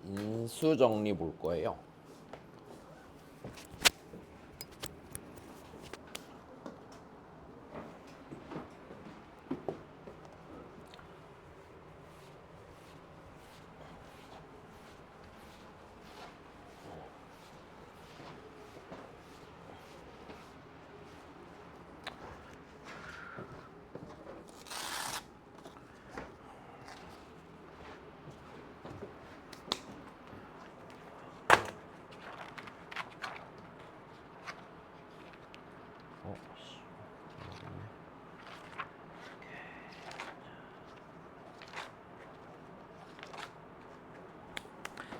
인수 정리 볼 거예요.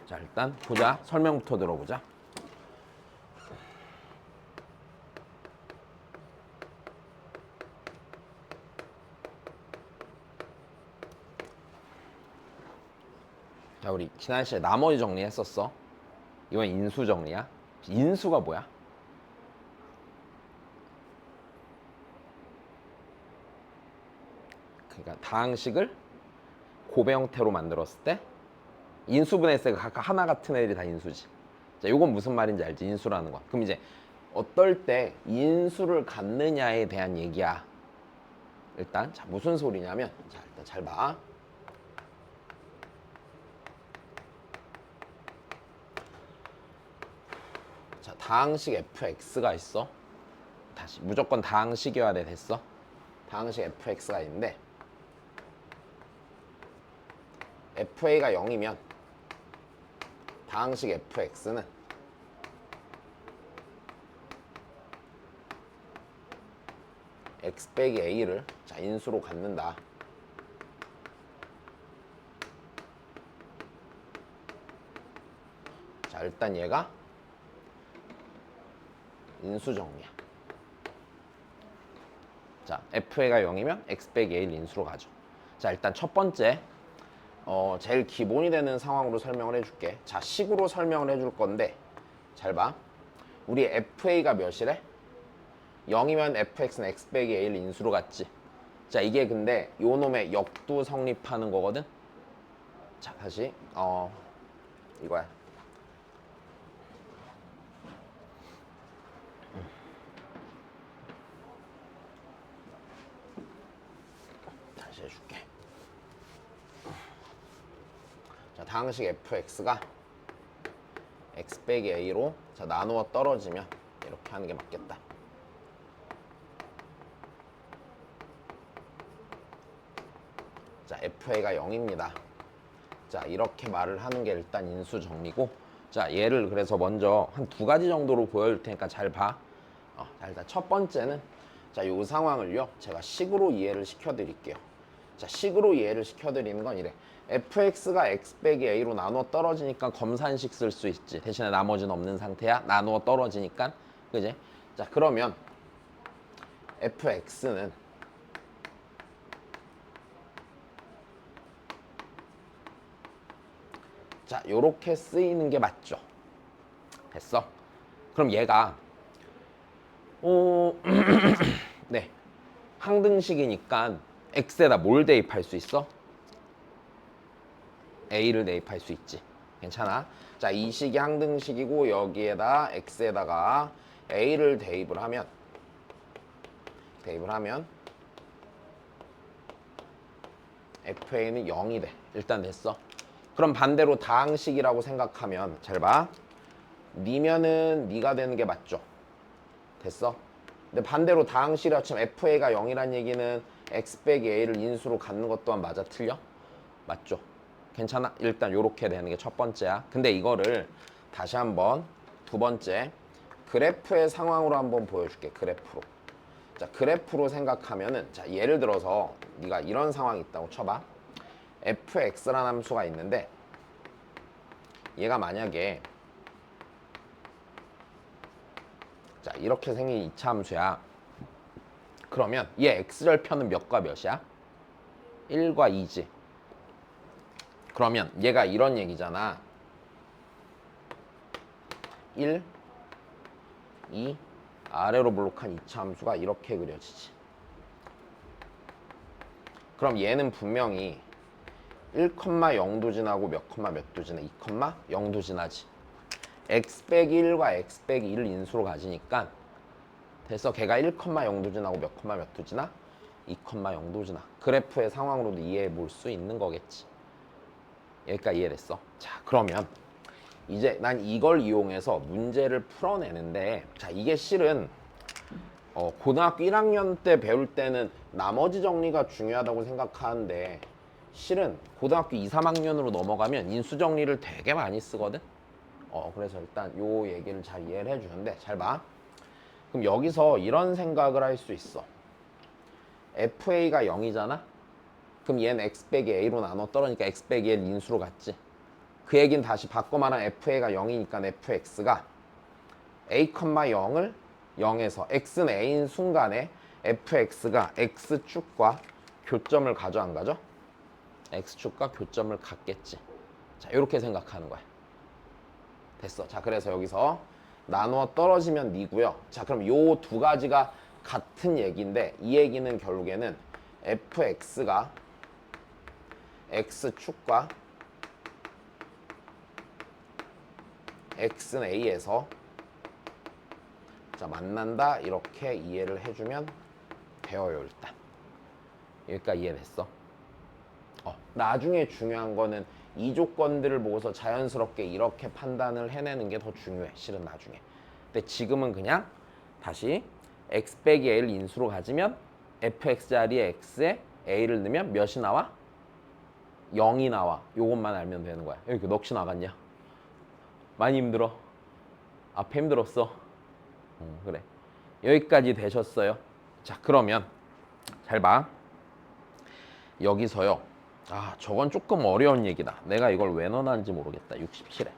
자, 일단 보자. 설명부터 들어보자. 자, 우리 지난 시간에 나머지 정리했었어. 이건 인수 정리야. 인수가 뭐야? 그러니까 다항식을 곱의 형태로 만들었을 때 인수분해 S가 각각 하나 같은 애들이 다 인수지. 자, 요건 무슨 말인지 알지? 인수라는 건. 그럼 이제 어떨 때 인수를 갖느냐에 대한 얘기야. 일단 자, 무슨 소리냐면, 자, 일단 잘 봐. 자, 다항식 fx가 있어. 다시 무조건 다항식이어야 돼. 됐어? 다항식 fx가 있는데 fa가 0이면 다항식 fx는 x 빼기 a를 자, 인수로 갖는다. 자, 일단 얘가 인수 정리야. 자, fa가 0이면 x 빼기 a를 인수로 가죠. 자, 일단 첫 번째 제일 기본이 되는 상황으로 설명을 해줄게. 자, 식으로 설명을 해줄 건데 잘 봐. 우리 fa가 몇이래? 0이면 fx는 x 빼기 a를 인수로 갔지. 자, 이게 근데 요 놈의 역도 성립하는 거거든. 자, 다시 이거야. 다시 해줄게. 자, 다항식 fx가 x 빼기 a로 자, 나누어 떨어지면 이렇게 하는 게 맞겠다. 자, fa가 0입니다. 자, 이렇게 말을 하는 게 일단 인수 정리고, 자, 얘를 그래서 먼저 한 두 가지 정도로 보여줄 테니까 잘 봐. 자, 일단 첫 번째는 자, 요 상황을요 제가 식으로 이해를 시켜드릴게요. 자, 식으로 이해를 시켜드리는 건 이래. fx가 x 빼기 a로 나누어 떨어지니까 검산식 쓸 수 있지. 대신에 나머지는 없는 상태야. 나누어 떨어지니까. 그지? 자, 그러면 fx는 자, 요렇게 쓰이는 게 맞죠. 됐어? 그럼 얘가 네, 항등식이니까 x에다 뭘 대입할 수 있어? a를 대입할 수 있지. 괜찮아? 자, 이 식이 항등식이고 여기에다 x에다가 a를 대입을 하면 fa는 0이 돼. 일단 됐어. 그럼 반대로 다항식이라고 생각하면 잘 봐. 니면은 니가 되는 게 맞죠. 됐어? 근데 반대로 다항식이라 치면 fa가 0이란 얘기는 x 빼기 a를 인수로 갖는 것 또한 맞아? 틀려? 맞죠? 괜찮아? 일단 요렇게 되는 게 첫 번째야. 근데 이거를 다시 한번 두 번째 그래프의 상황으로 한번 보여줄게. 그래프로. 자, 그래프로 생각하면은 자, 예를 들어서 네가 이런 상황이 있다고 쳐봐. fx라는 함수가 있는데 얘가 만약에 자, 이렇게 생긴 2차 함수야. 그러면 얘 x절편은 몇과 몇이야? 1과 2지. 그러면 얘가 이런 얘기잖아. 1, 2, 아래로 블록한 이차 함수가 이렇게 그려지지. 그럼 얘는 분명히 1,0도 지나고 몇 도 지나? 2,0도 지나지. x 빼기 1과 x 빼기 1을 인수로 가지니까 됐어. 걔가 1,0도 지나고 몇 도 지나? 2,0도 지나. 그래프의 상황으로도 이해해 볼 수 있는 거겠지. 여기까지 이해됐어. 자, 그러면 이제 난 이걸 이용해서 문제를 풀어내는데, 자, 이게 실은 고등학교 1학년 때 배울 때는 나머지 정리가 중요하다고 생각하는데 실은 고등학교 2, 3학년으로 넘어가면 인수 정리를 되게 많이 쓰거든. 그래서 일단 요 얘기를 잘 이해를 해주는데 잘 봐. 그럼 여기서 이런 생각을 할 수 있어. FA가 0이잖아? 그럼 얘는 x 빼기 a로 나눠 떨어지니까 x 빼기 1 인수로 갔지. 그 얘기는 다시 바꿔 말하면 FA가 0이니까 fx가 a, 0을 0에서 x는 a인 순간에 fx가 x축과 교점을 가져 안 가져? x축과 교점을 갖겠지. 자, 이렇게 생각하는 거야. 됐어. 자, 그래서 여기서 나누어 떨어지면 니고요. 자, 그럼 요 두 가지가 같은 얘기인데 이 얘기는 결국에는 fx가 x축과 x는 a에서 자, 만난다 이렇게 이해를 해주면 돼요. 일단 여기까지 이해됐어? 나중에 중요한 거는 이 조건들을 보고서 자연스럽게 이렇게 판단을 해내는 게 더 중요해. 실은 나중에. 근데 지금은 그냥 다시 x 빼기 a를 인수로 가지면 fx 자리에 x에 a를 넣으면 몇이 나와? 0이 나와. 요것만 알면 되는 거야. 여기 넋이 나갔냐? 많이 힘들어? 앞에 힘들었어? 그래. 여기까지 되셨어요. 자, 그러면 잘 봐. 여기서요. 저건 조금 어려운 얘기다. 내가 이걸 왜 넣어놨는지 모르겠다. 67에.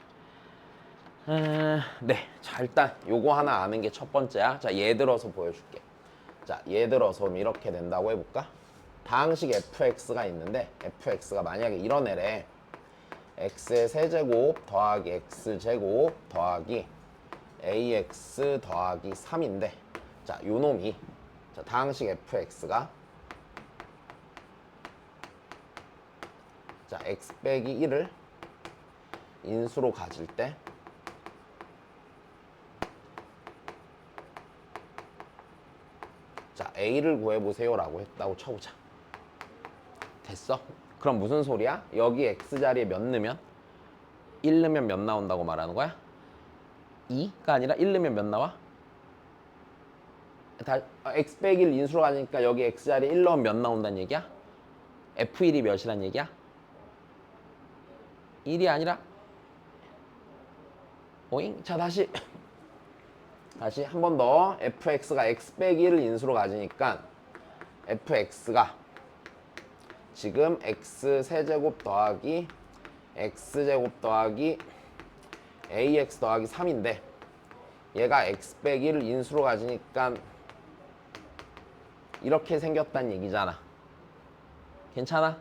네. 자, 일단 요거 하나 아는 게 첫 번째야. 자, 얘 들어서 보여줄게. 자, 얘 들어서 이렇게 된다고 해볼까? 다항식 fx가 있는데 fx가 만약에 이런 애래. x의 세제곱 더하기 x제곱 더하기 ax 더하기 3인데 자, 요 놈이 자, 다항식 fx가 자, x 빼기 1을 인수로 가질 때 자, a를 구해보세요 라고 했다고 쳐보자. 됐어? 그럼 무슨 소리야? 여기 x자리에 몇 넣으면? 1 넣으면 몇 나온다고 말하는 거야? 2가 아니라 1 넣으면 몇 나와? x 빼기 1 인수로 가니까 여기 x자리에 1 넣으면 몇 나온다는 얘기야? f1이 몇이란 얘기야? 1이 아니라 오잉? 자, 다시 한 번 더 fx가 x 빼기 1을 인수로 가지니까 fx가 지금 x 세제곱 더하기 x제곱 더하기 ax 더하기 3인데 얘가 x 빼기 1을 인수로 가지니까 이렇게 생겼다는 얘기잖아. 괜찮아?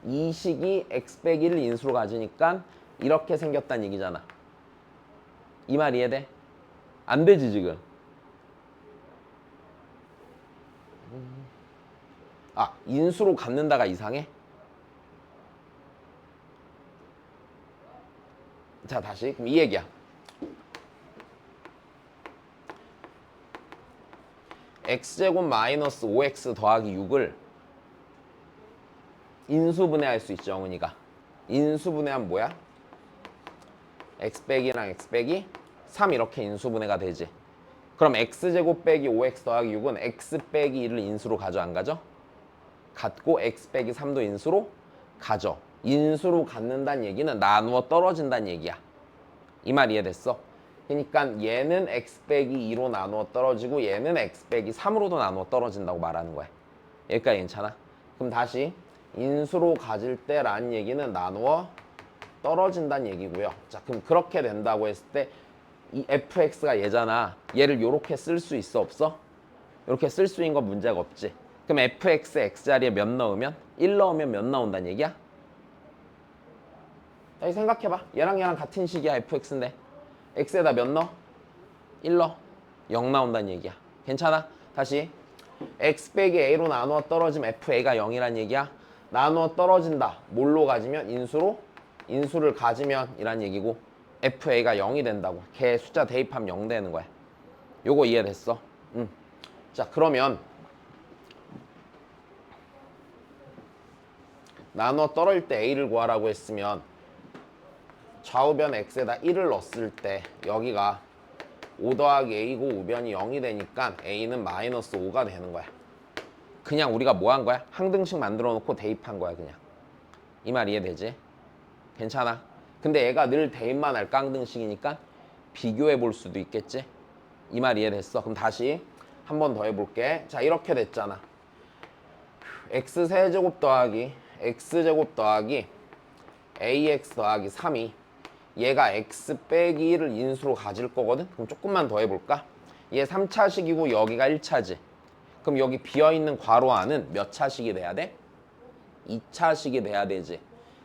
이 식이 x 빼기 1을 인수로 가지니까 이렇게 생겼다는 얘기잖아. 이 말 이해돼? 안 되지 지금. 인수로 갖는다가 이상해? 자, 다시 그럼 이 얘기야. x제곱 마이너스 5x 더하기 6을 인수분해할 수 있죠, 영은이가. 인수분해하면 뭐야? x 빼기랑 x 빼기 3 이렇게 인수분해가 되지. 그럼 x제곱 빼기 5x 더하기 6은 x 빼기 1을 인수로 가져 안 가져? 갖고 x 빼기 3도 인수로 가져. 인수로 갖는다는 얘기는 나누어 떨어진다는 얘기야. 이 말 이해됐어? 그러니까 얘는 x 빼기 2로 나누어 떨어지고 얘는 x 빼기 3으로도 나누어 떨어진다고 말하는 거야. 여기까지 괜찮아? 그럼 다시 인수로 가질 때라는 얘기는 나누어 떨어진다는 얘기고요. 자, 그럼 그렇게 된다고 했을 때 이 fx가 얘잖아. 얘를 요렇게 쓸 수 있어 없어? 이렇게 쓸 수 있는 건 문제가 없지. 그럼 fx x자리에 몇 넣으면? 1 넣으면 몇 나온다는 얘기야? 다시 생각해봐. 얘랑 같은 식이야 fx인데 x에다 몇 넣어? 1 넣어. 0 나온다는 얘기야. 괜찮아? 다시 x 빼기 a로 나누어 떨어지면 fa가 0이란 얘기야. 나누어 떨어진다. 뭘로 가지면? 인수로? 인수를 가지면 이란 얘기고 fa가 0이 된다고. 걔 숫자 대입하면 0 되는 거야. 요거 이해됐어? 자, 그러면 나누어 떨어질 때 a를 구하라고 했으면 좌우변 x에다 1을 넣었을 때 여기가 5 더하기 a고 우변이 0이 되니까 a는 마이너스 5가 되는 거야. 그냥 우리가 뭐 한 거야? 항등식 만들어 놓고 대입한 거야 그냥. 이 말 이해되지? 괜찮아? 근데 얘가 늘 대입만 할 깡등식이니까 비교해 볼 수도 있겠지? 이 말 이해됐어? 그럼 다시 한 번 더 해볼게. 자, 이렇게 됐잖아. x세제곱 더하기 x제곱 더하기 ax 더하기 3이 얘가 x 빼기 1을 인수로 가질 거거든? 그럼 조금만 더 해볼까? 얘 3차식이고 여기가 1차지. 그럼 여기 비어있는 괄호 안은 몇 차식이 돼야 돼? 2차식이 돼야 되지.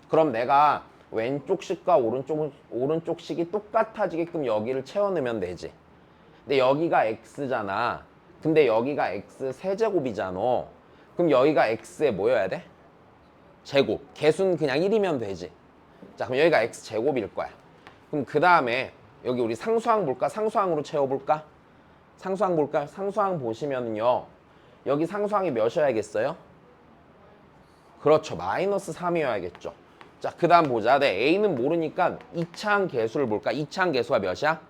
그럼 내가 왼쪽 식과 오른쪽 식이 똑같아지게끔 여기를 채워넣으면 되지. 근데 여기가 x잖아. 근데 여기가 x 세제곱이잖아. 그럼 여기가 x에 뭐여야 돼? 제곱. 개수는 그냥 1이면 되지. 자, 그럼 여기가 x 제곱일 거야. 그럼 그 다음에 여기 우리 상수항 볼까? 상수항으로 채워볼까? 상수항 볼까? 상수항 보시면요. 여기 상수항이 몇이어야겠어요? 그렇죠. 마이너스 3이어야겠죠. 자, 그 다음 보자. 네, a는 모르니까 2차항 개수를 볼까? 2차항 개수가 몇이야?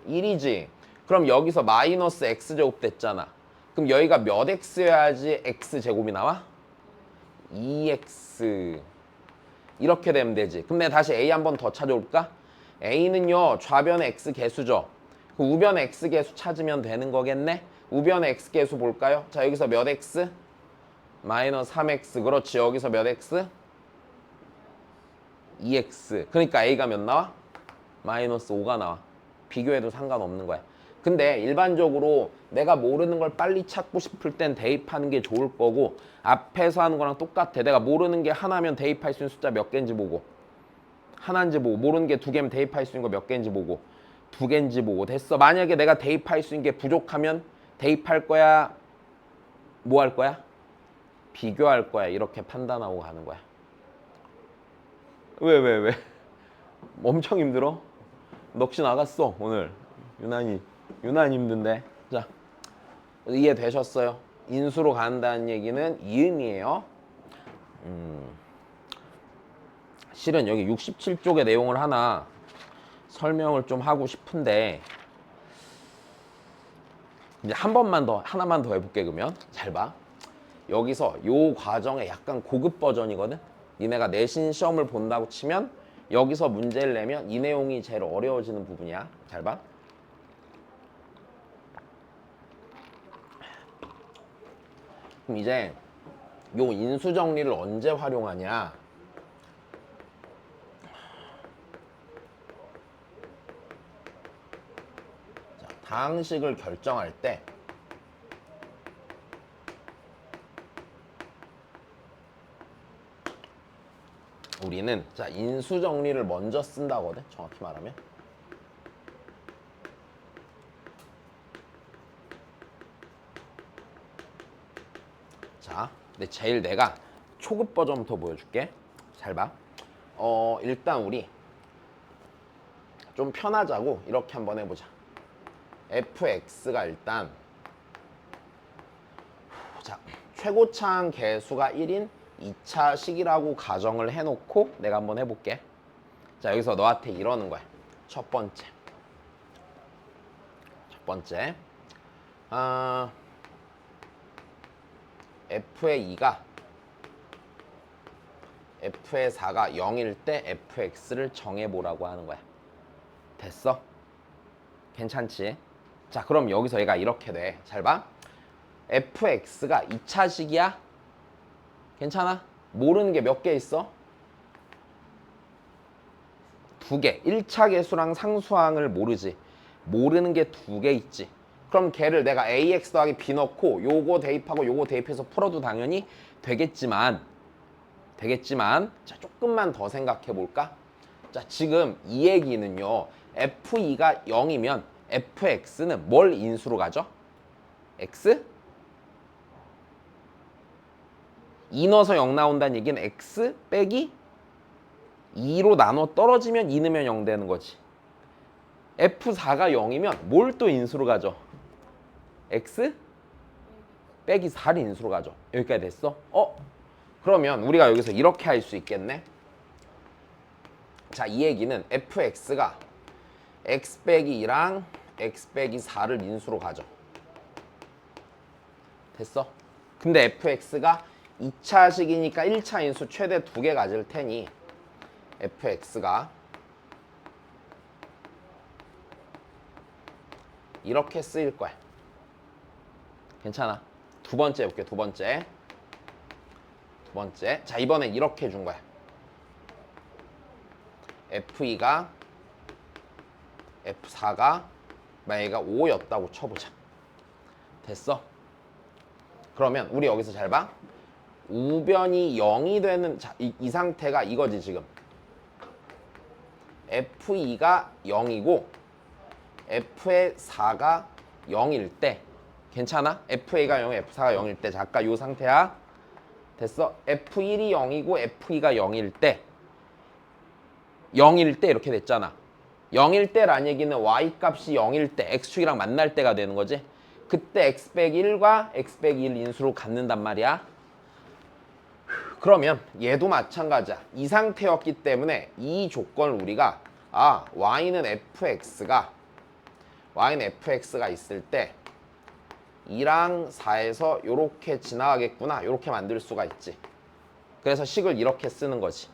1이지. 그럼 여기서 마이너스 x제곱 됐잖아. 그럼 여기가 몇 x여야지 x제곱이 나와? 2x. 이렇게 되면 되지. 그럼 내가 다시 a 한 번 더 찾아올까? a는요, 좌변의 x 개수죠. 그 우변의 x 개수 찾으면 되는 거겠네? 우변의 x 개수 볼까요? 자, 여기서 몇 x? 마이너스 3x. 그렇지. 여기서 몇 x? 2x. 그러니까 a가 몇 나와? 마이너스 5가 나와. 비교해도 상관없는 거야. 근데 일반적으로 내가 모르는 걸 빨리 찾고 싶을 땐 대입하는 게 좋을 거고 앞에서 하는 거랑 똑같아. 내가 모르는 게 하나면 대입할 수 있는 숫자 몇 개인지 보고 하나인지 보고 모르는 게 두 개면 대입할 수 있는 거 몇 개인지 보고 두 개인지 보고 됐어. 만약에 내가 대입할 수 있는 게 부족하면 대입할 거야? 뭐 할 거야? 비교할 거야. 이렇게 판단하고 가는 거야. 왜? 엄청 힘들어? 넋이 나갔어 오늘. 유난히 힘든데. 자, 이해되셨어요? 인수로 간다는 얘기는 이음이에요. 실은 여기 67쪽의 내용을 하나 설명을 좀 하고 싶은데 이제 하나만 더 해볼게. 그러면 잘 봐. 여기서 요 과정의 약간 고급 버전이거든. 니네가 내신 시험을 본다고 치면 여기서 문제를 내면 이 내용이 제일 어려워지는 부분이야. 잘 봐. 그럼 이제 요 인수 정리를 언제 활용하냐? 자, 다항식을 결정할 때 우리는 자, 인수 정리를 먼저 쓴다거든. 정확히 말하면. 자, 근데 제일 내가 초급 버전부터 보여줄게. 잘 봐. 일단 우리 좀 편하자고 이렇게 한번 해보자. fx가 일단 자, 최고차항 개수가 1인 2차 식이라고 가정을 해놓고 내가 한번 해볼게. 자, 여기서 너한테 이러는 거야. 첫 번째 f의 2가 f의 4가 0일 때 fx를 정해보라고 하는 거야. 됐어? 괜찮지? 자, 그럼 여기서 얘가 이렇게 돼. 잘 봐. fx가 2차식이야? 괜찮아? 모르는 게 몇 개 있어? 2개. 1차 개수랑 상수항을 모르지. 모르는 게 2개 있지. 그럼 걔를 내가 ax 더하기 b 넣고 요거 대입하고 요거 대입해서 풀어도 당연히 되겠지만 자, 조금만 더 생각해 볼까? 자, 지금 이 얘기는요. F2가 0이면 Fx는 뭘 인수로 가죠? X? 2 넣어서 0 나온다는 얘기는 X 빼기 2로 나눠 떨어지면 2 넣으면 0 되는 거지. F4가 0이면 뭘 또 인수로 가죠? X 빼기 4를 인수로 가죠. 여기까지 됐어? 그러면 우리가 여기서 이렇게 할 수 있겠네. 자, 이 얘기는 fx가 x 빼기 2랑 x 빼기 4를 인수로 가죠. 됐어? 근데 fx가 2차식이니까 1차 인수 최대 2개 가질 테니 fx가 이렇게 쓰일 거야. 괜찮아. 두 번째 볼게요. 두 번째. 자, 이번엔 이렇게 준 거야. F2가 F4가 만약에 5였다고 쳐보자. 됐어? 그러면 우리 여기서 잘 봐. 우변이 0이 되는 자, 이 상태가 이거지 지금. F2가 0이고 F의 4가 0일 때 괜찮아? F2가 0, F4가 0일 때 아까 요 상태야. 됐어? F1이 0이고 F2가 0일 때 0일 때 이렇게 됐잖아. 0일 때란 얘기는 Y값이 0일 때 X축이랑 만날 때가 되는 거지. 그때 X 빼기 1과 X 빼기 1 인수로 갖는단 말이야. 그러면 얘도 마찬가지야. 이 상태였기 때문에 이 조건을 우리가 Y는 Fx가 있을 때 2랑 4에서 이렇게 지나가겠구나. 이렇게 만들 수가 있지. 그래서 식을 이렇게 쓰는 거지.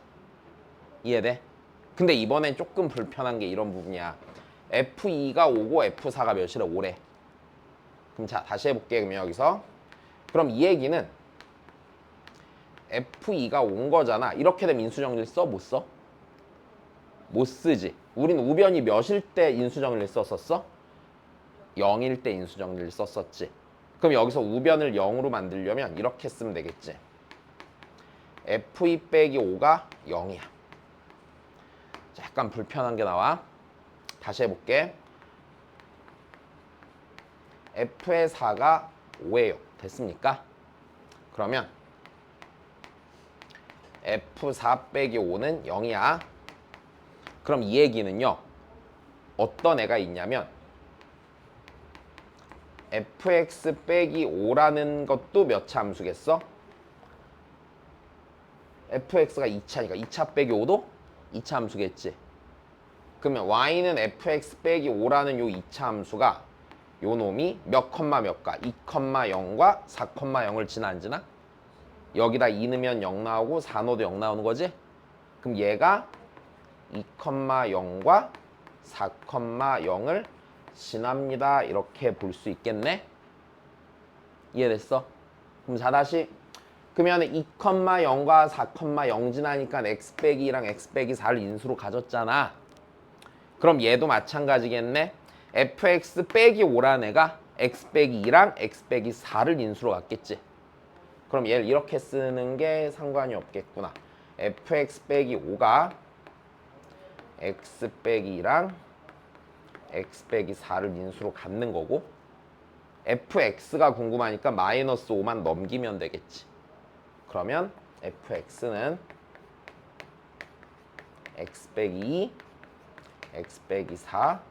이해돼? 근데 이번엔 조금 불편한 게 이런 부분이야. F2가 5고 F4가 몇이래? 5래. 그럼 자, 다시 해볼게. 그러면 여기서. 그럼 이 얘기는 F2가 온 거잖아. 이렇게 되면 인수정리를 써? 못 써? 못 쓰지. 우린 우변이 몇일 때 인수정리를 썼었어? 0일 때 인수정리를 썼었지. 그럼 여기서 우변을 0으로 만들려면 이렇게 쓰면 되겠지. F2 빼기 5가 0이야. 자, 약간 불편한 게 나와. 다시 해볼게. F의 4가 5예요. 됐습니까? 그러면 F4 빼기 5는 0이야. 그럼 이 얘기는요. 어떤 애가 있냐면 fx 빼기 5라는 것도 몇 차 함수겠어? fx가 2차니까 2차 빼기 5도 2차 함수겠지. 그러면 y는 fx 빼기 5라는 요 2차 함수가 요 놈이 몇 컴마 몇가 2,0과 4,0을 지나 안 지나? 여기다 2 넣으면 0 나오고 4 넣어도 0 나오는 거지? 그럼 얘가 2,0과 4,0을 지납니다. 이렇게 볼 수 있겠네? 이해됐어? 그럼 자 다시 그러면 2,0과 4,0 지나니까 x 빼기 2랑 x 빼기 4를 인수로 가졌잖아. 그럼 얘도 마찬가지겠네? fx 빼기 5란 애가 x 빼기 2랑 x 빼기 4를 인수로 갔겠지. 그럼 얘를 이렇게 쓰는 게 상관이 없겠구나. fx 빼기 5가 x 빼기 2랑 x 빼기 4를 인수로 갖는 거고 fx가 궁금하니까 마이너스 5만 넘기면 되겠지. 그러면 fx는 x 빼기 2, x 빼기 4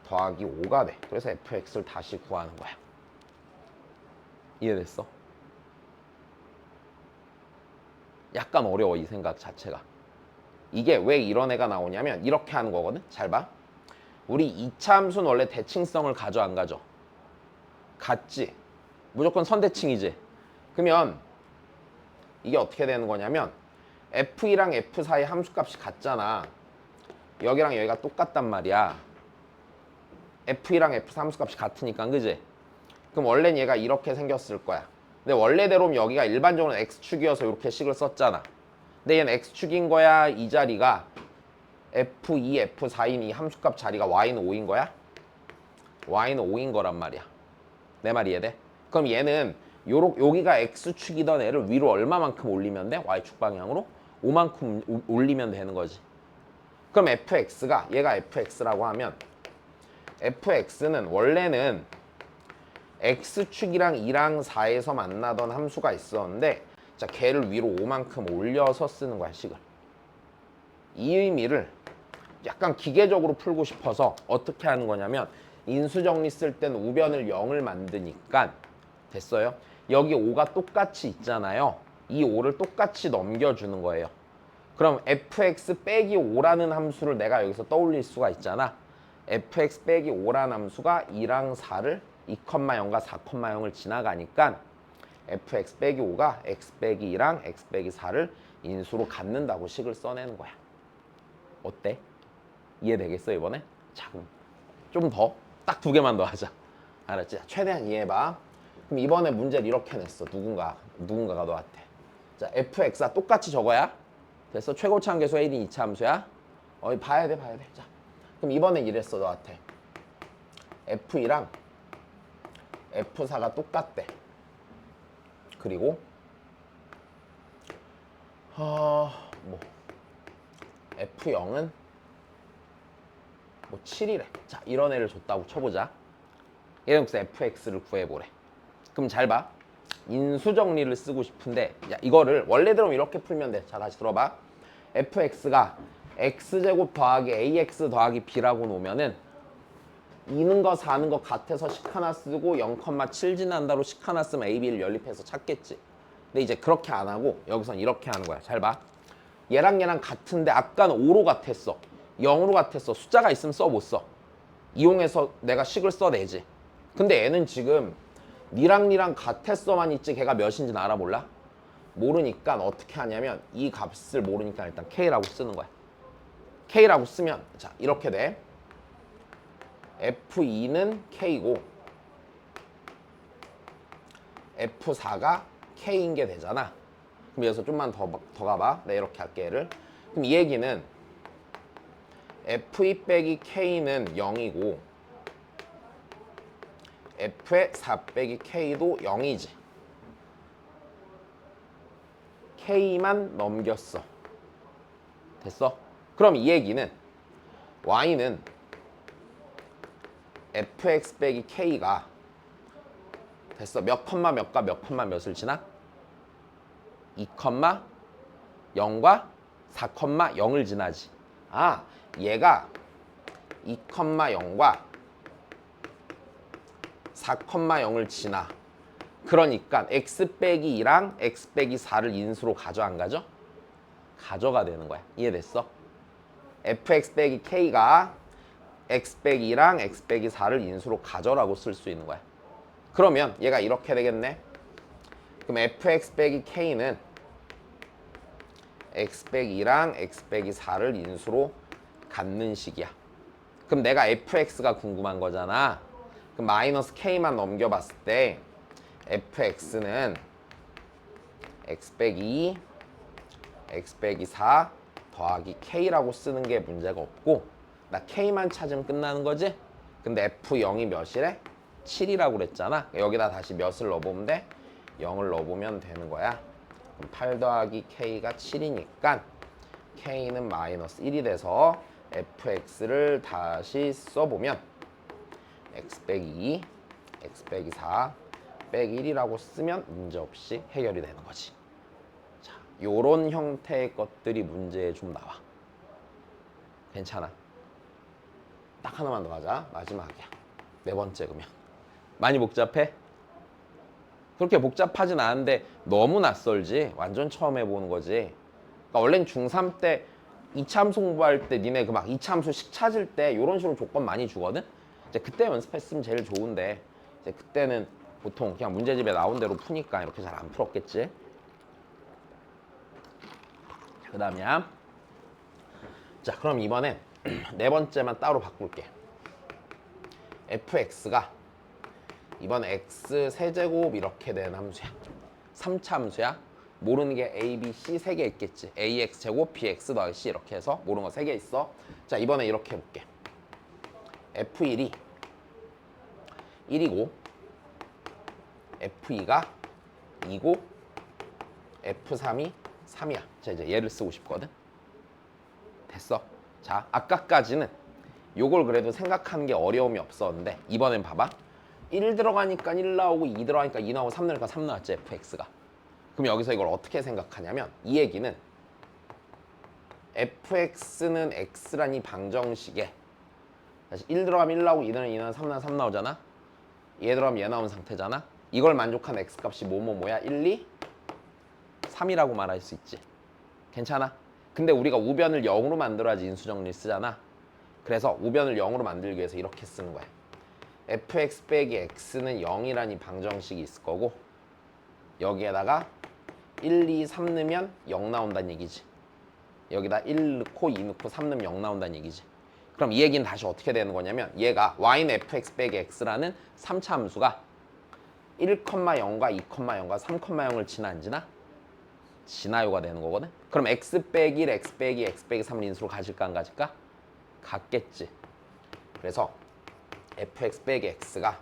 더하기 5가 돼. 그래서 fx를 다시 구하는 거야. 이해됐어? 약간 어려워 이 생각 자체가. 이게 왜 이런 애가 나오냐면 이렇게 하는 거거든. 잘 봐. 우리 2차 함수는 원래 대칭성을 가져 안 가져? 같지. 무조건 선대칭이지. 그러면 이게 어떻게 되는 거냐면 F2랑 F4의 함수값이 같잖아. 여기랑 여기가 똑같단 말이야. F2랑 F4 함수값이 같으니까 그지? 그럼 원래는 얘가 이렇게 생겼을 거야. 근데 원래대로면 여기가 일반적으로 X축이어서 이렇게 식을 썼잖아. 근데 얘는 X축인 거야? 이 자리가 F2, F4인 이 함수값 자리가 Y는 5인 거야? Y는 5인 거란 말이야. 내 말 이해돼? 그럼 얘는 여기가 X축이던 애를 위로 얼마만큼 올리면 돼? Y축 방향으로? 5만큼 올리면 되는 거지. 그럼 fx가 얘가 fx라고 하면 fx는 원래는 x축이랑 2랑 4에서 만나던 함수가 있었는데 자 걔를 위로 5만큼 올려서 쓰는 거야 식을. 이 의미를 약간 기계적으로 풀고 싶어서 어떻게 하는 거냐면 인수정리 쓸 때는 우변을 0을 만드니까 됐어요? 여기 5가 똑같이 있잖아요. 이 5를 똑같이 넘겨주는 거예요. 그럼 fx 빼기 5라는 함수를 내가 여기서 떠올릴 수가 있잖아. fx 빼기 5라는 함수가 2랑 4를 2,0과 4,0을 지나가니까 fx 빼기 5가 x 빼기 2랑 x 빼기 4를 인수로 갖는다고 식을 써내는 거야. 어때? 이해되겠어 이번에? 자 그럼 좀 더, 딱 2개만 더 하자. 알았지? 최대한 이해해봐. 그럼 이번에 문제를 이렇게 냈어. 누군가가 너한테. 자 fx가 똑같이 저거야. 됐어? 최고차항 계수 A는 2차 함수야. 봐야 돼. 자 그럼 이번엔 이랬어 너한테. F2랑 F4가 그리고 F0은 7이래. 자 이런 애를 줬다고 쳐보자. 얘는 그래서 fx를 구해보래. 그럼 잘 봐. 인수정리를 쓰고 싶은데 야 이거를 원래대로 이렇게 풀면 돼. 자 다시 들어봐. fx가 x제곱 더하기 ax 더하기 b라고 놓으면은 2는 거 4는 거 같아서 식 하나 쓰고 0,7 지난다로 식 하나 쓰면 a, b를 연립해서 찾겠지. 근데 이제 그렇게 안 하고 여기선 이렇게 하는 거야. 잘 봐. 얘랑 같은데 아까는 5로 같았어. 0으로 같았어. 숫자가 있으면 써 못 써. 이용해서 내가 식을 써내지. 근데 얘는 지금 니랑 같았어만 있지 걔가 몇인지는 알아 몰라? 모르니까 어떻게 하냐면 이 값을 모르니까 일단 K라고 쓰는 거야. K라고 쓰면 자 이렇게 돼. F2는 K고 F4가 K인 게 되잖아. 그럼 여기서 좀만 더 가봐. 내가 이렇게 할게 얘를. 그럼 이 얘기는 F2 빼기 K는 0이고 F의 4 빼기 K도 0이지. K만 넘겼어. 됐어? 그럼 이 얘기는 Y는 Fx 빼기 K가 됐어. 몇 컴마 몇과 몇 컴마 몇을 지나? 2 컴마 0과 4 컴마 0을 지나지. 아, 얘가 2 컴마 0과 4 컴마 0을 지나. 그러니까 x 빼기 2랑 x 빼기 4를 인수로 가져 안 가져? 가져가 되는 거야. 이해됐어? fx 빼기 k가 x 빼기 2랑 x 빼기 4를 인수로 가져라고 쓸 수 있는 거야. 그러면 얘가 이렇게 되겠네. 그럼 fx 빼기 k는 x 빼기 2랑 x 빼기 4를 인수로 갖는 식이야. 그럼 내가 fx가 궁금한 거잖아. 그럼 마이너스 k만 넘겨봤을 때 fx는 x 빼기 2, x 빼기 4 더하기 k라고 쓰는 게 문제가 없고 나 k만 찾으면 끝나는 거지? 근데 f0이 몇이래? 7이라고 그랬잖아. 여기다 다시 몇을 넣어보면 돼? 0을 넣어보면 되는 거야. 그럼 8 더하기 k가 7이니까 k는 마이너스 1이 돼서 fx를 다시 써보면 x 빼기 2, x 빼기 4 빼기 1이라고 쓰면 문제없이 해결이 되는 거지. 자, 요런 형태의 것들이 문제에 좀 나와. 괜찮아. 딱 하나만 더 하자. 마지막이야. 4번째 그러면. 많이 복잡해? 그렇게 복잡하진 않은데 너무 낯설지? 완전 처음 해보는 거지. 그러니까 원래는 중3 때 2차 함수 공부할 때 니네 그 막 2차 함수 식 찾을 때 이런 식으로 조건 많이 주거든? 이제 그때 연습했으면 제일 좋은데 이제 그때는 보통 그냥 문제집에 나온 대로 푸니까 이렇게 잘 안 풀었겠지? 그 다음이야. 자, 그럼 이번엔 4번째만 따로 바꿀게. fx가 이번 x 세제곱 이렇게 된 함수야. 3차 함수야. 모르는 게 a, b, c 3개 있겠지. ax 제곱 bx 더하기 c 이렇게 해서 모르는 거 3개 있어. 자, 이번에 이렇게 해볼게. f1이 1이고 f2가 2고 f3이 3이야. 자, 이제 얘를 쓰고 싶거든. 됐어. 자, 아까까지는 요걸 그래도 생각하는 게 어려움이 없었는데 이번엔 봐봐. 1 들어가니까 1 나오고 2 들어가니까 2 나오고 3 나오니까 3 나왔지, fx가. 그럼 여기서 이걸 어떻게 생각하냐면 이 얘기는 fx는 x란 이 방정식에 다시 1 들어가면 1 나오고 2 들어가면 2 나오고 3 나오면 3 나오잖아. 얘 들어가면 얘 나온 상태잖아. 이걸 만족한 x값이 뭐야? 1, 2, 3이라고 말할 수 있지. 괜찮아? 근데 우리가 우변을 0으로 만들어야지 인수정리를 쓰잖아. 그래서 우변을 0으로 만들기 위해서 이렇게 쓰는 거야. fx 빼기 x는 0이란 이 방정식이 있을 거고 여기에다가 1, 2, 3 넣으면 0 나온다는 얘기지. 여기다 1 넣고 2 넣고 3 넣으면 0 나온다는 얘기지. 그럼 이 얘기는 다시 어떻게 되는 거냐면 얘가 y는 fx 빼기 x라는 3차 함수가 1,0과 2,0과 3,0을 지나 안 지나? 지나요가 되는 거거든. 그럼 x 빼기 1, x 빼기 3을 인수로 가질까 안 가질까? 같겠지. 그래서 fx 빼기 x가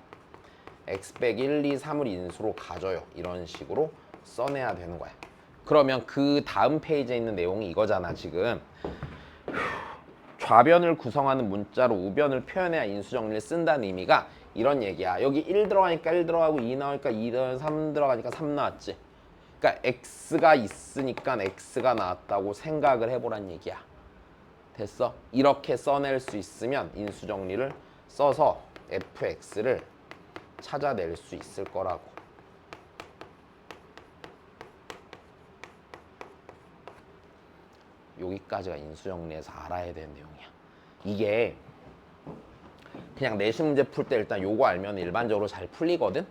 x 빼기 1, 2, 3을 인수로 가져요. 이런 식으로 써내야 되는 거야. 그러면 그 다음 페이지에 있는 내용이 이거잖아. 지금 좌변을 구성하는 문자로 우변을 표현해야 인수정리를 쓴다는 의미가 이런 얘기야. 여기 1 들어가니까 1 들어가고 2 나오니까 2 들어가고 3 들어가니까 3 나왔지. 그러니까 x가 있으니까 x가 나왔다고 생각을 해보란 얘기야. 됐어? 이렇게 써낼 수 있으면 인수정리를 써서 fx를 찾아낼 수 있을 거라고. 여기까지가 인수정리에서 알아야 되는 내용이야. 이게 그냥 내신 문제 풀 때 일단 요거 알면 일반적으로 잘 풀리거든?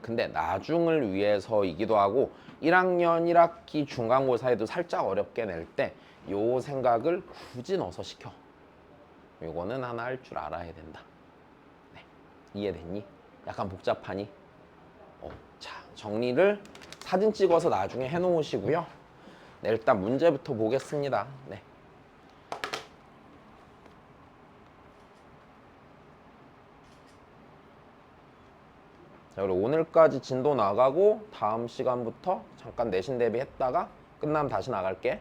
근데 나중을 위해서이기도 하고 1학년 1학기 중간고사에도 살짝 어렵게 낼 때 요 생각을 굳이 넣어서 시켜. 요거는 하나 할 줄 알아야 된다. 네. 이해됐니? 약간 복잡하니? 자, 정리를 사진 찍어서 나중에 해놓으시고요. 네, 일단 문제부터 보겠습니다. 네. 자, 그리고 오늘까지 진도 나가고 다음 시간부터 잠깐 내신 대비했다가 끝나면 다시 나갈게.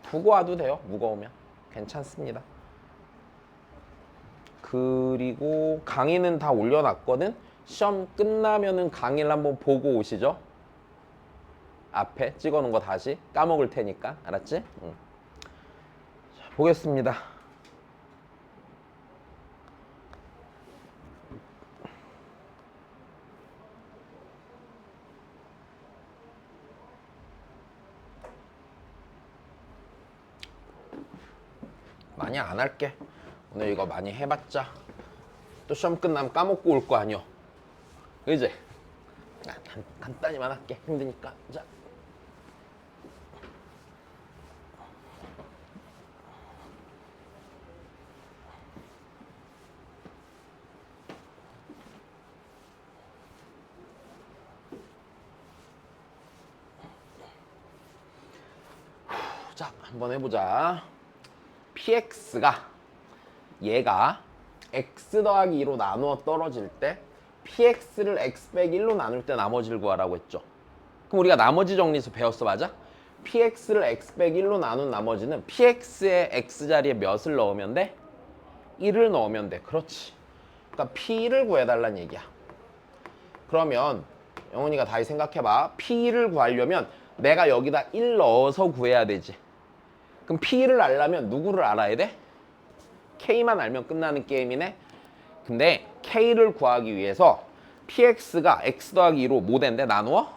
두고 와도 돼요. 무거우면 괜찮습니다. 그리고 강의는 다 올려놨거든. 시험 끝나면은 강의를 한번 보고 오시죠. 앞에 찍어놓은 거 다시 까먹을 테니까. 알았지? 자, 보겠습니다. 많이 안 할게. 오늘 이거 많이 해봤자 또 시험 끝나면 까먹고 올 거 아니여. 그지? 간단히만 할게. 힘드니까. 자. 자, 한번 해보자. px가 얘가 x 더하기 2로 나누어 떨어질 때 px를 x 빼기 1로 나눌 때 나머지를 구하라고 했죠. 그럼 우리가 나머지 정리에서 배웠어, 맞아? px를 x 빼기 1로 나눈 나머지는 px의 x자리에 몇을 넣으면 돼? 1을 넣으면 돼. 그렇지. 그러니까 p를 구해달라는 얘기야. 그러면 영훈이가 다시 생각해봐. p를 구하려면 내가 여기다 1 넣어서 구해야 되지. 그럼 p를 알려면 누구를 알아야 돼? k만 알면 끝나는 게임이네. 근데 k를 구하기 위해서 px가 x 더하기 2로 뭐 된대? 나누어?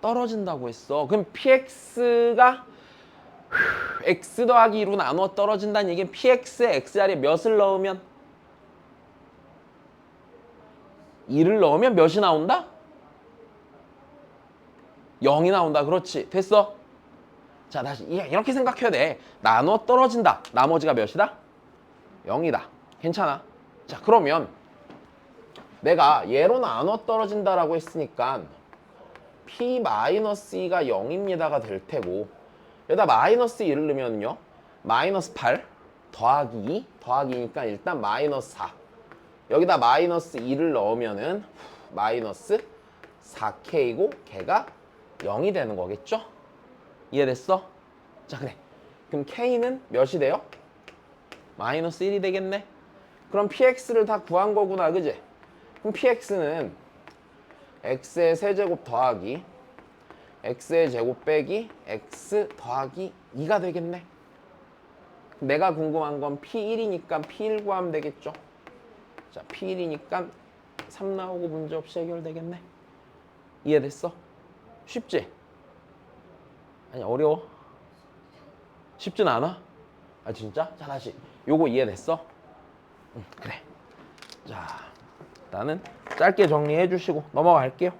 떨어진다고 했어. 그럼 px가 x 더하기 2로 나누어 떨어진다는 얘기는 px의 x자리에 몇을 넣으면? 2를 넣으면 몇이 나온다? 0이 나온다. 그렇지. 됐어? 자, 다시 이렇게 생각해야 돼. 나누어 떨어진다. 나머지가 몇이다? 0이다. 괜찮아. 자, 그러면 내가 얘로 나누어 떨어진다라고 했으니까 p-2가 0입니다가 될 테고 여기다 마이너스 1을 넣으면요. 마이너스 8 더하기 2 더하기 2니까 일단 마이너스 4. 여기다 마이너스 2를 넣으면은 마이너스 4k이고 걔가 0이 되는 거겠죠? 이해됐어? 자, 그래. 그럼 K는 몇이 돼요? 마이너스 1이 되겠네. 그럼 PX를 다 구한 거구나, 그지? 그럼 PX는 X의 세제곱 더하기 X의 제곱 빼기 X 더하기 2가 되겠네. 내가 궁금한 건 P1이니까 P1 구하면 되겠죠. 자, P1이니까 3 나오고 문제없이 해결되겠네. 이해됐어? 쉽지? 아니, 어려워? 쉽진 않아? 아, 진짜? 자, 다시. 요거 이해됐어? 응, 그래. 자, 일단은 짧게 정리해 주시고 넘어갈게요.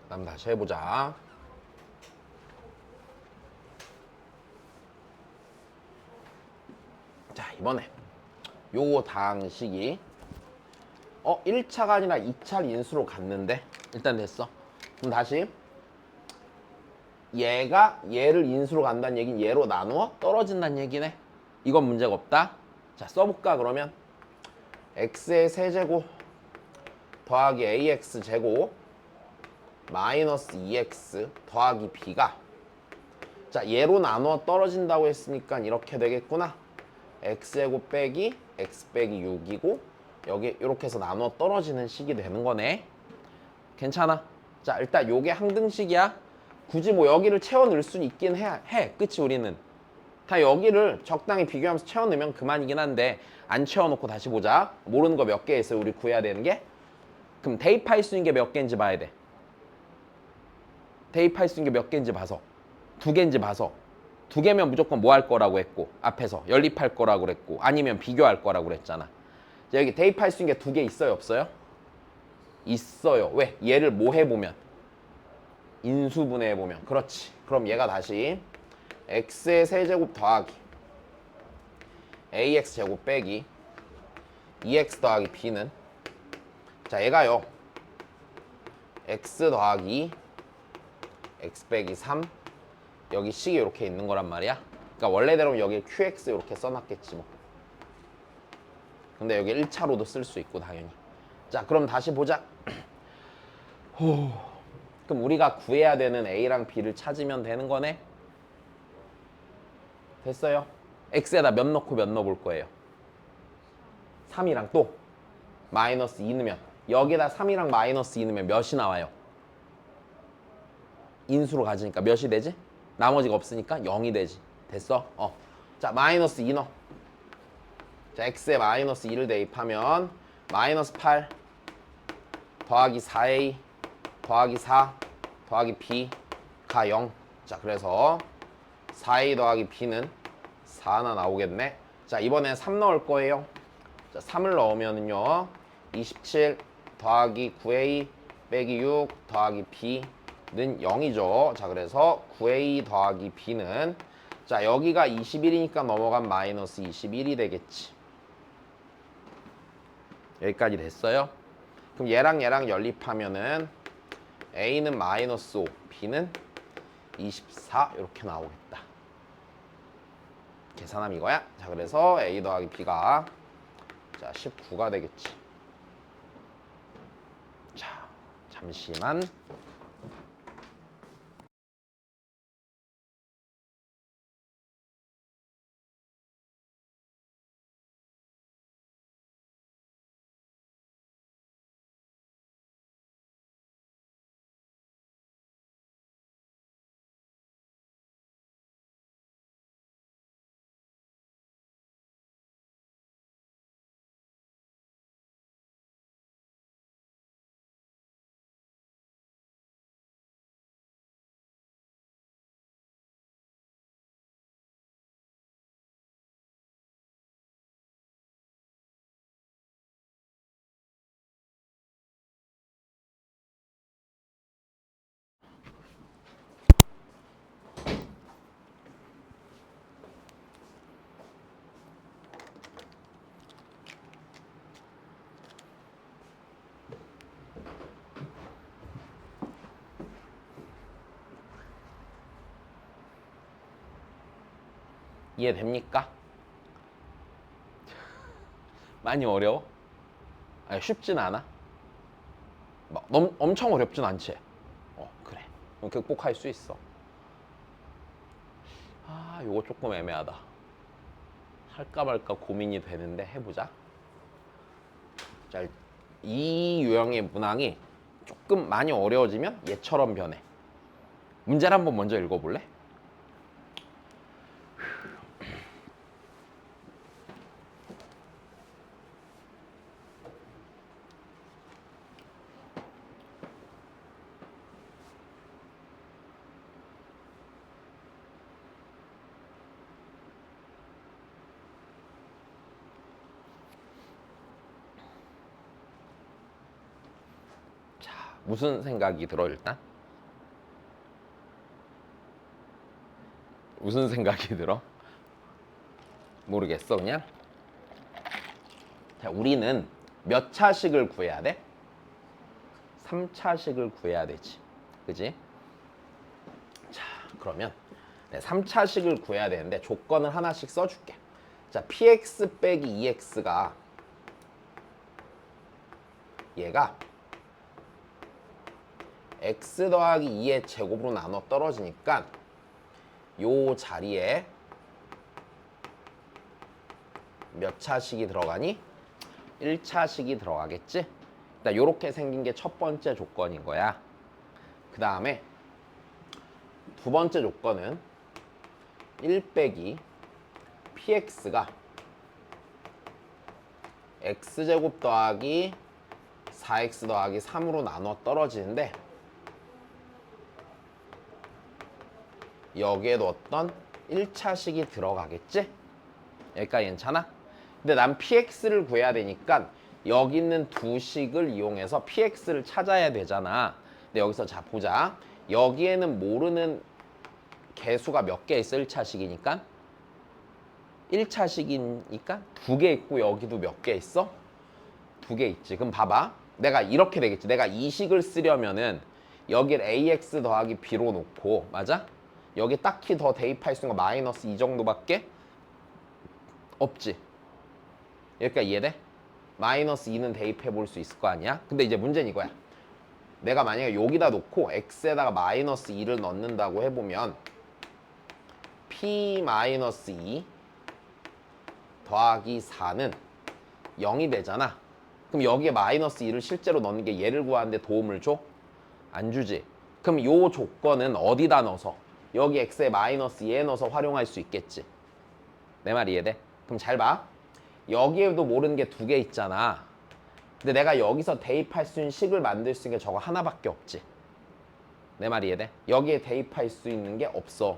그다음 다시 해보자. 자, 이번에 요 당식이 1차가 아니라 2차 인수로 갔는데 일단 됐어. 그럼 다시 얘가 얘를 인수로 간다는 얘기는 얘로 나누어 떨어진다는 얘기네. 이건 문제가 없다. 자, 써볼까 그러면 x의 세제곱 더하기 ax 제곱 마이너스 2x 더하기 b가 자, 얘로 나누어 떨어진다고 했으니까 이렇게 되겠구나. x제곱 빼기 x 빼기 6이고 여기 이렇게 해서 나누어 떨어지는 식이 되는 거네. 괜찮아. 자, 일단 요게 항등식이야. 굳이 뭐 여기를 채워 넣을 수는 있긴 해. 그치 우리는. 다 여기를 적당히 비교하면서 채워 넣으면 그만이긴 한데 안 채워 놓고 다시 보자. 모르는 거 몇 개 있어요. 우리 구해야 되는 게. 그럼 대입할 수 있는 게 몇 개인지 봐야 돼. 대입할 수 있는 게 몇 개인지 봐서. 2개인지 봐서. 2개면 무조건 뭐 할 거라고 했고 앞에서 연립할 거라고 그랬고 아니면 비교할 거라고 그랬잖아. 자, 여기 대입할 수 있는 게 2개 있어요 없어요? 있어요. 왜? 얘를 뭐 해보면 인수분해 해보면 그렇지. 그럼 얘가 다시 x의 세제곱 더하기 ax 제곱 빼기 2x 더하기 b는 자, 얘가요 x 더하기 x 빼기 3 여기 식이 이렇게 있는 거란 말이야. 그러니까 원래대로면 여기 qx 이렇게 써놨겠지 뭐. 근데 여기 1차로도 쓸 수 있고 당연히. 자, 그럼 다시 보자. 그럼 우리가 구해야 되는 a랑 b를 찾으면 되는 거네. 됐어요. x에다 몇 넣고 몇 넣어볼 거예요. 3이랑 또 마이너스 2 넣으면 여기다 3이랑 마이너스 2 넣으면 몇이 나와요? 인수로 가지니까 몇이 되지? 나머지가 없으니까 0이 되지. 됐어? 자, 마이너스 2 넣어. 자, x에 마이너스 2를 대입하면 마이너스 8 더하기 4a 더하기 4 더하기 b가 0. 자, 그래서 4a 더하기 b는 4 하나 나오겠네. 자, 이번엔 3 넣을 거예요. 자, 3을 넣으면은요 27 더하기 9a 빼기 6 더하기 b는 0이죠. 자, 그래서 9a 더하기 b는 자, 여기가 21이니까 넘어간 마이너스 21이 되겠지. 여기까지 됐어요. 그럼 얘랑 얘랑 연립하면은 a는 마이너스 5, b는 24 이렇게 나오겠다. 계산하면 이거야. 자, 그래서 a 더하기 b가 자 19가 되겠지. 자, 잠시만. 이해됩니까? 많이 어려워? 아니, 쉽진 않아? 막 엄청 어렵진 않지? 그래. 그럼 극복할 수 있어. 아, 요거 조금 애매하다. 할까 말까 고민이 되는데 해보자. 자, 이 유형의 문항이 조금 많이 어려워지면 얘처럼 변해. 문제를 한번 먼저 읽어볼래? 무슨 생각이 들어 일단? 무슨 생각이 들어? 모르겠어 그냥? 자, 우리는 몇 차식을 구해야 돼? 3차식을 구해야 되지. 그지? 자, 그러면 3차식을 구해야 되는데 조건을 하나씩 써줄게. 자, px 빼기 2x가 얘가 x 더하기 2의 제곱으로 나눠 떨어지니까 요 자리에 몇 차식이 들어가니? 1차식이 들어가겠지? 일단 요렇게 생긴 게 첫 번째 조건인 거야. 그 다음에 두 번째 조건은 1 빼기 px가 x제곱 더하기 4x 더하기 3으로 나눠 떨어지는데 여기에 넣었던 1차식이 들어가겠지? 여기까지 괜찮아? 근데 난 px를 구해야 되니까 여기 있는 두 식을 이용해서 px를 찾아야 되잖아. 근데 여기서 자 보자. 여기에는 모르는 개수가 몇 개 있어? 1차식이니까 1차식이니까 두 개 있고 여기도 몇 개 있어? 두 개 있지. 그럼 봐봐. 내가 이렇게 되겠지. 내가 이 식을 쓰려면은 여기를 ax 더하기 b로 놓고 맞아? 여기 딱히 더 대입할 수 있는 거 마이너스 이 정도밖에 없지. 여기까지 이해돼? 마이너스 2는 대입해 볼 수 있을 거 아니야? 근데 이제 문제는 이거야. 내가 만약에 여기다 놓고 x에다가 마이너스 2를 넣는다고 해보면 p 마이너스 2 더하기 4는 0이 되잖아. 그럼 여기에 마이너스 2를 실제로 넣는 게 얘를 구하는데 도움을 줘? 안 주지. 그럼 요 조건은 어디다 넣어서? 여기 x에 마이너스 2에 넣어서 활용할 수 있겠지. 내 말 이해돼? 그럼 잘 봐. 여기에도 모르는 게 두 개 있잖아. 근데 내가 여기서 대입할 수 있는 식을 만들 수 있는 게 저거 하나밖에 없지. 내 말 이해돼? 여기에 대입할 수 있는 게 없어.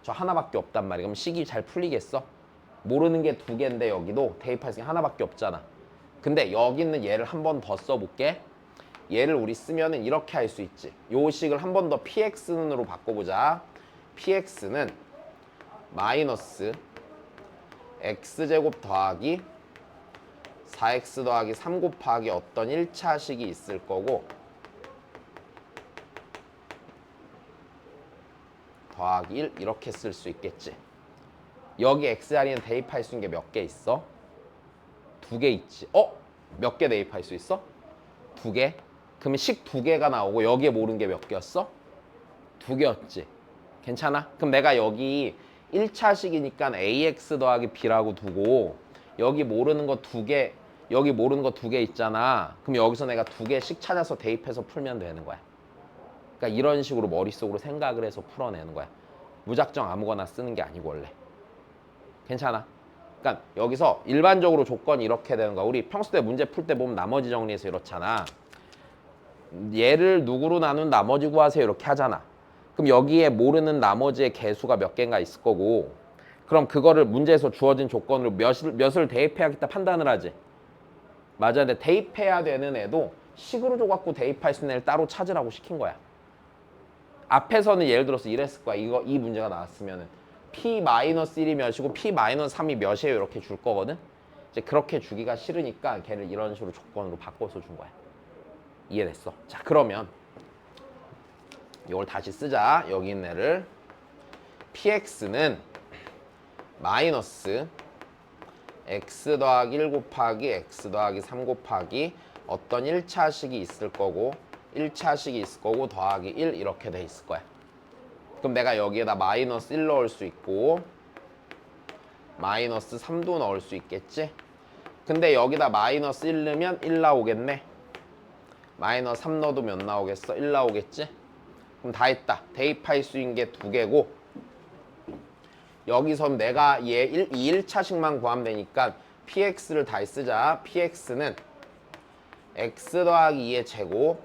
저 하나밖에 없단 말이야. 그럼 식이 잘 풀리겠어? 모르는 게 두 개인데 여기도 대입할 수 있는 게 하나밖에 없잖아. 근데 여기 있는 얘를 한 번 더 써볼게. 얘를 우리 쓰면은 이렇게 할 수 있지. 요 식을 한 번 더 px는으로 바꿔보자. px는 마이너스 x제곱 더하기 4x 더하기 3 곱하기 어떤 1차식이 있을 거고 더하기 1 이렇게 쓸 수 있겠지. 여기 x 자리는 대입할 수 있는 게 몇 개 있어? 두 개 있지. 몇 개 대입할 수 있어? 두 개? 그러면 식 두 개가 나오고 여기에 모르는 게 몇 개였어? 두 개였지. 괜찮아? 그럼 내가 여기 1차식이니까 ax 더하기 b라고 두고 여기 모르는 거 두 개, 여기 모르는 거 두 개 있잖아. 그럼 여기서 내가 두 개씩 찾아서 대입해서 풀면 되는 거야. 그러니까 이런 식으로 머릿속으로 생각을 해서 풀어내는 거야. 무작정 아무거나 쓰는 게 아니고 원래. 괜찮아? 그러니까 여기서 일반적으로 조건이 이렇게 되는 거야. 우리 평소 때 문제 풀 때 보면 나머지 정리해서 이렇잖아. 얘를 누구로 나눈 나머지 구하세요 이렇게 하잖아. 그럼 여기에 모르는 나머지의 개수가 몇 개인가 있을 거고 그럼 그거를 문제에서 주어진 조건으로 몇을 대입해야겠다 판단을 하지. 맞아. 근데 대입해야 되는 애도 식으로 줘갖고 대입할 수 있는 애를 따로 찾으라고 시킨 거야. 앞에서는 예를 들어서 이랬을 거야. 이 문제가 나왔으면은 p-1이 몇이고 p-3이 몇이에요 이렇게 줄 거거든. 이제 그렇게 주기가 싫으니까 걔를 이런 식으로 조건으로 바꿔서 준 거야. 이해됐어? 자, 그러면 이걸 다시 쓰자. 여기 있는 애를 px는 마이너스 x 더하기 1 곱하기 x 더하기 3 곱하기 어떤 1차식이 있을 거고 1차식이 있을 거고 더하기 1 이렇게 돼 있을 거야. 그럼 내가 여기에다 마이너스 1 넣을 수 있고 마이너스 3도 넣을 수 있겠지? 근데 여기다 마이너스 1 넣으면 1 나오겠네. 마이너스 3 넣어도 몇 나오겠어? 1 나오겠지? 그럼 다 했다. 대입할 수 있는 게 2개고 여기서 내가 얘 2 1차식만 구하면 되니까 px를 다 쓰자. px는 x 더하기 2의 제곱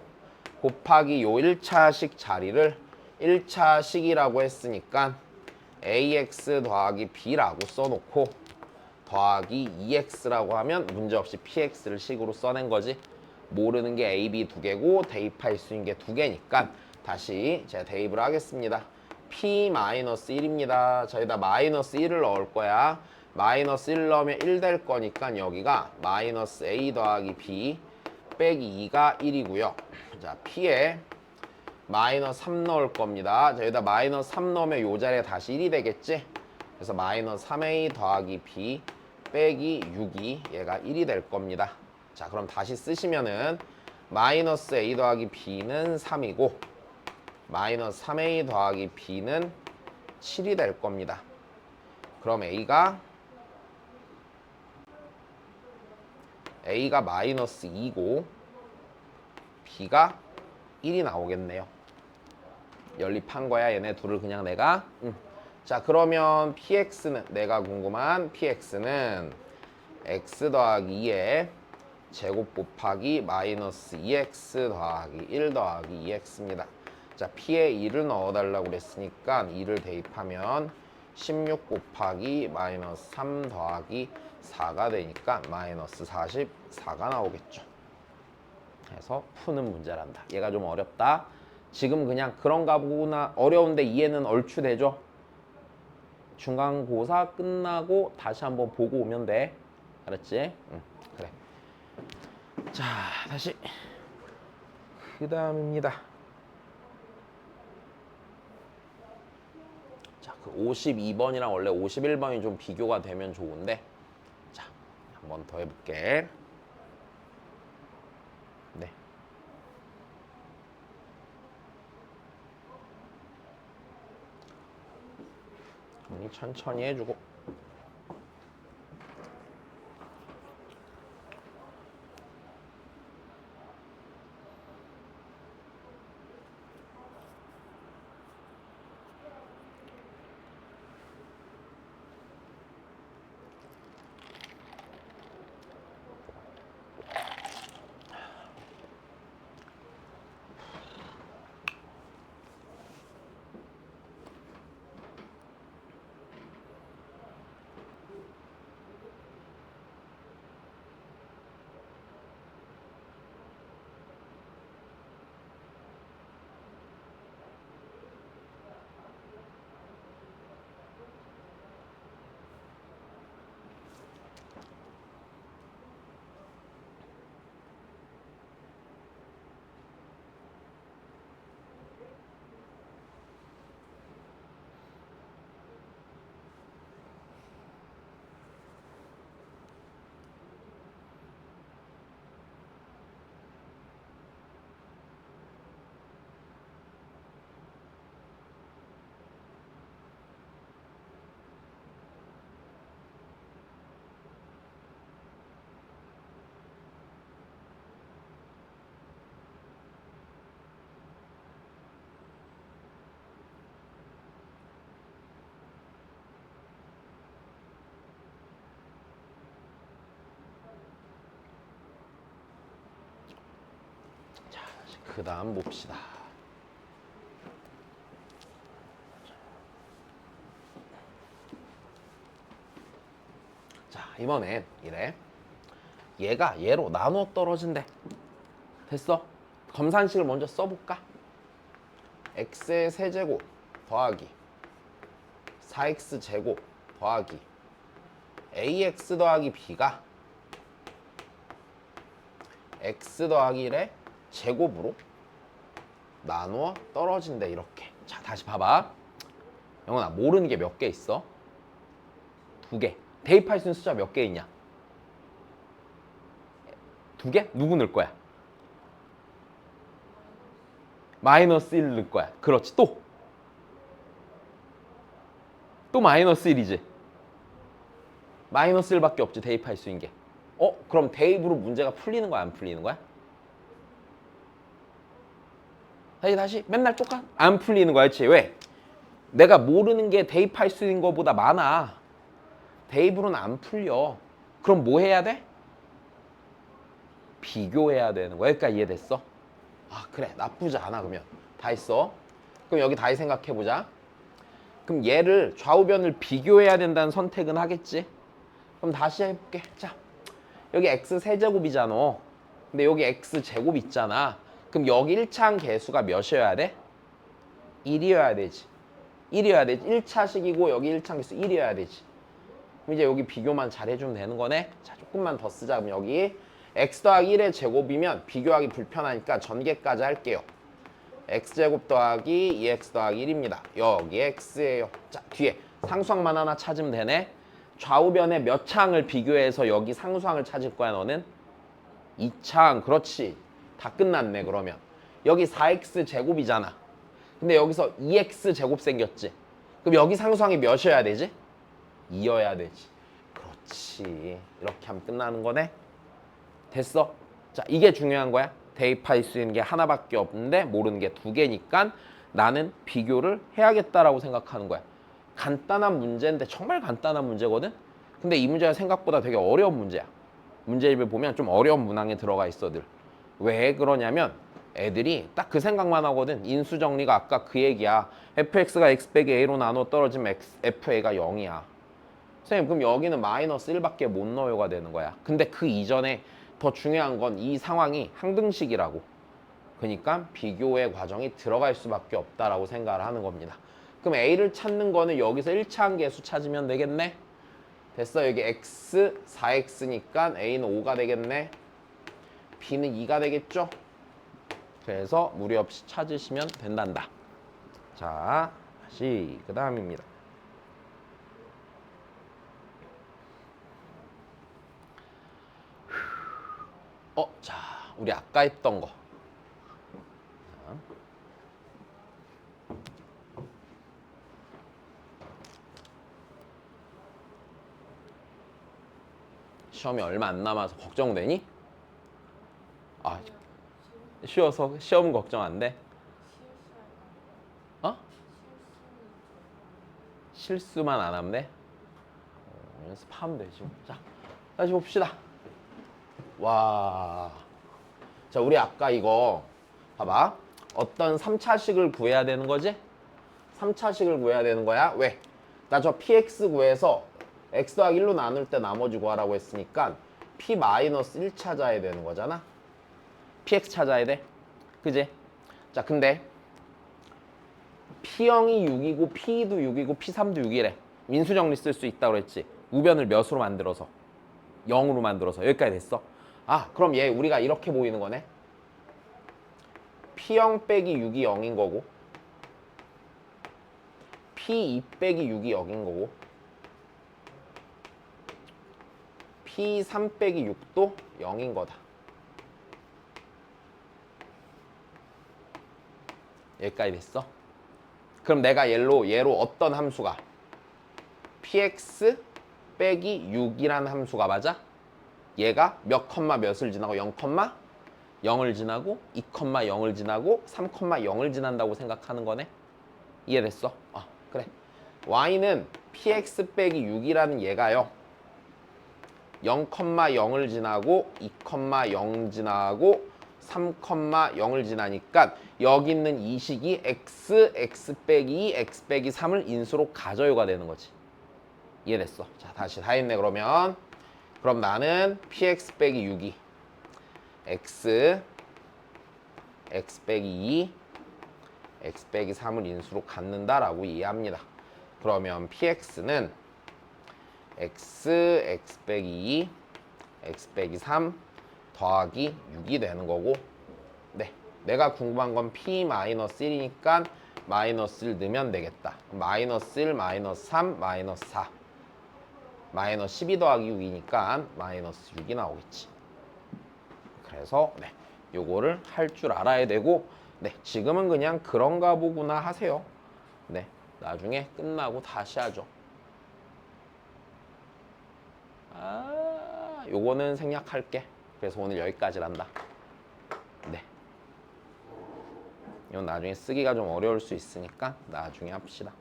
곱하기 요 1차식 자리를 1차식이라고 했으니까 ax 더하기 b라고 써놓고 더하기 2x라고 하면 문제없이 px를 식으로 써낸 거지. 모르는 게 a, b 2개고 대입할 수 있는 게 2개니까 다시 제가 대입을 하겠습니다. p-1입니다. 저기다 마이너스 1을 넣을 거야. 마이너스 1 넣으면 1 될 거니까 여기가 마이너스 a 더하기 b 빼기 2가 1이고요. 자, p에 마이너스 3 넣을 겁니다. 자, 여기다 마이너스 3 넣으면 요 자리에 다시 1이 되겠지? 그래서 마이너스 3a 더하기 b 빼기 6이 얘가 1이 될 겁니다. 자, 그럼 다시 쓰시면은 마이너스 a 더하기 b는 3이고 마이너스 3a 더하기 b는 7이 될 겁니다. 그럼 a가 마이너스 2고 b가 1이 나오겠네요. 연립한 거야. 얘네 둘을 그냥 내가. 자, 그러면 px는 내가 궁금한 px는 x 더하기 2에 제곱 곱하기 마이너스 2x 더하기 1 더하기 2x입니다. 자, p에 2를 넣어달라고 그랬으니까 2를 대입하면 16 곱하기 마이너스 3 더하기 4가 되니까 마이너스 44가 나오겠죠. 해서 푸는 문제란다. 얘가 좀 어렵다. 지금 그냥 그런가 보구나. 어려운데 이해는 얼추 되죠? 중간고사 끝나고 다시 한번 보고 오면 돼. 알았지? 응, 그래. 자, 다시 그 다음입니다. 자, 그 52번이랑 원래 51번이 좀 비교가 되면 좋은데, 자, 한 번 더 해볼게. 네. 천천히 해주고. 그 다음 봅시다. 자, 이번엔 이래. 얘가 얘로 나눠 떨어진대. 됐어? 검산식을 먼저 써볼까? x의 세제곱 더하기 4x 제곱 더하기 ax 더하기 b가 x 더하기 1의 제곱으로 나누어 떨어진대. 이렇게. 자, 다시 봐봐. 영훈아, 모르는 게 몇 개 있어? 2개. 대입할 수 있는 숫자 몇 개 있냐? 2개? 누구 넣을 거야? 마이너스 1 넣을 거야. 그렇지. 또 마이너스 1이지. 마이너스 1밖에 없지, 대입할 수 있는 게. 그럼 대입으로 문제가 풀리는 거야, 안 풀리는 거야? 다시 맨날 똑같 안 풀리는 거야. 그렇지? 왜? 내가 모르는 게 대입할 수 있는 거보다 많아. 대입으로는 안 풀려. 그럼 뭐 해야 돼? 비교해야 되는 거야. 여기까지 이해됐어? 아, 그래. 나쁘지 않아. 그러면 다 했어. 그럼 여기 다시 생각해보자. 그럼 얘를 좌우변을 비교해야 된다는 선택은 하겠지? 그럼 다시 해볼게. 자, 여기 x 세제곱이잖아. 근데 여기 x 제곱 있잖아. 그럼 여기 1차항 개수가 몇이어야 돼? 1이어야 되지. 1이어야 되지. 1차식이고 여기 1차항 개수 1이어야 되지. 그럼 이제 여기 비교만 잘 해주면 되는 거네. 자, 조금만 더 쓰자. 그럼 여기 x 더하기 1의 제곱이면 비교하기 불편하니까 전개까지 할게요. x제곱 더하기 2x 더하기 1입니다. 여기 x예요. 자, 뒤에 상수항만 하나 찾으면 되네. 좌우변의 몇 차항을 비교해서 여기 상수항을 찾을 거야, 너는? 2차항. 그렇지. 다 끝났네, 그러면. 여기 4x 제곱이잖아. 근데 여기서 2x 제곱 생겼지. 그럼 여기 상수항이 몇이어야 되지? 2여야 되지. 그렇지. 이렇게 하면 끝나는 거네. 됐어? 자, 이게 중요한 거야. 대입할 수 있는 게 하나밖에 없는데 모르는 게 2개니까 나는 비교를 해야겠다라고 생각하는 거야. 간단한 문제인데 정말 간단한 문제거든? 근데 이 문제가 생각보다 되게 어려운 문제야. 문제집을 보면 좀 어려운 문항에 들어가 있어들. 왜 그러냐면 애들이 딱 그 생각만 하거든. 인수정리가 아까 그 얘기야. fx가 x 빼기 a로 나눠 떨어지면 fa가 0이야. 선생님, 그럼 여기는 마이너스 1밖에 못 넣어요가 되는 거야. 근데 그 이전에 더 중요한 건 이 상황이 항등식이라고. 그러니까 비교의 과정이 들어갈 수밖에 없다라고 생각을 하는 겁니다. 그럼 a를 찾는 거는 여기서 1차항 개수 찾으면 되겠네. 됐어. 여기 x 4x니까 a는 5가 되겠네. b는 2가 되겠죠. 그래서 무리 없이 찾으시면 된단다. 자, 다시 그 다음입니다. 자, 우리 아까 했던 거. 시험이 얼마 안 남아서 걱정되니? 아, 쉬워서 시험 걱정 안 돼? 실수만 안 하면 돼? 연습하면 되지. 자, 다시 봅시다. 와. 자, 우리 아까 이거 봐봐. 어떤 3차식을 구해야 되는 거지? 3차식을 구해야 되는 거야. 왜? 나 저 px 구해서 x 더하기 1로 나눌 때 나머지 구하라고 했으니까 p-1 찾아야 되는 거잖아. px 찾아야 돼. 그지? 자, 근데 p0이 6이고 p2도 6이고 p3도 6이래. 민수정리 쓸 수 있다고 그랬지. 우변을 몇으로 만들어서? 0으로 만들어서. 여기까지 됐어. 아, 그럼 얘 우리가 이렇게 보이는 거네. p0 빼기 6이 0인 거고 p2 빼기 6이 0인 거고 p3 빼기 6도 0인 거다. 여기까지 됐어. 그럼 내가 얘로 어떤 함수가 px 빼기 6이라는 함수가 맞아? 얘가 몇 컴마 몇을 지나고 0, 0을 지나고 2, 0을 지나고 3, 0을 지난다고 생각하는 거네. 이해됐어? 그래. y는 px 빼기 6이라는 얘가요 0, 0을 지나고 2, 0 지나고 3, 0을 지나니까 여기 있는 이 식이 x 빼기 2, x 빼기 3을 인수로 가져요가 되는 거지. 이해됐어? 자, 다시 다 했네. 그럼 나는 px 빼기 6이 x 빼기 2, x 빼기 3을 인수로 갖는다라고 이해합니다. 그러면 px는 x 빼기 2, x 빼기 3 더하기 6이 되는 거고, 네, 내가 궁금한 건 p-1이니까 마이너스 1 넣으면 되겠다. 마이너스 1, 마이너스 3, 마이너스 4. 마이너스 12 더하기 6이니까 마이너스 6이 나오겠지. 그래서 네, 요거를 할 줄 알아야 되고 네, 지금은 그냥 그런가 보구나 하세요. 네, 나중에 끝나고 다시 하죠. 요거는 생략할게. 그래서 오늘 여기까지란다. 네. 이건 나중에 쓰기가 좀 어려울 수 있으니까 나중에 합시다.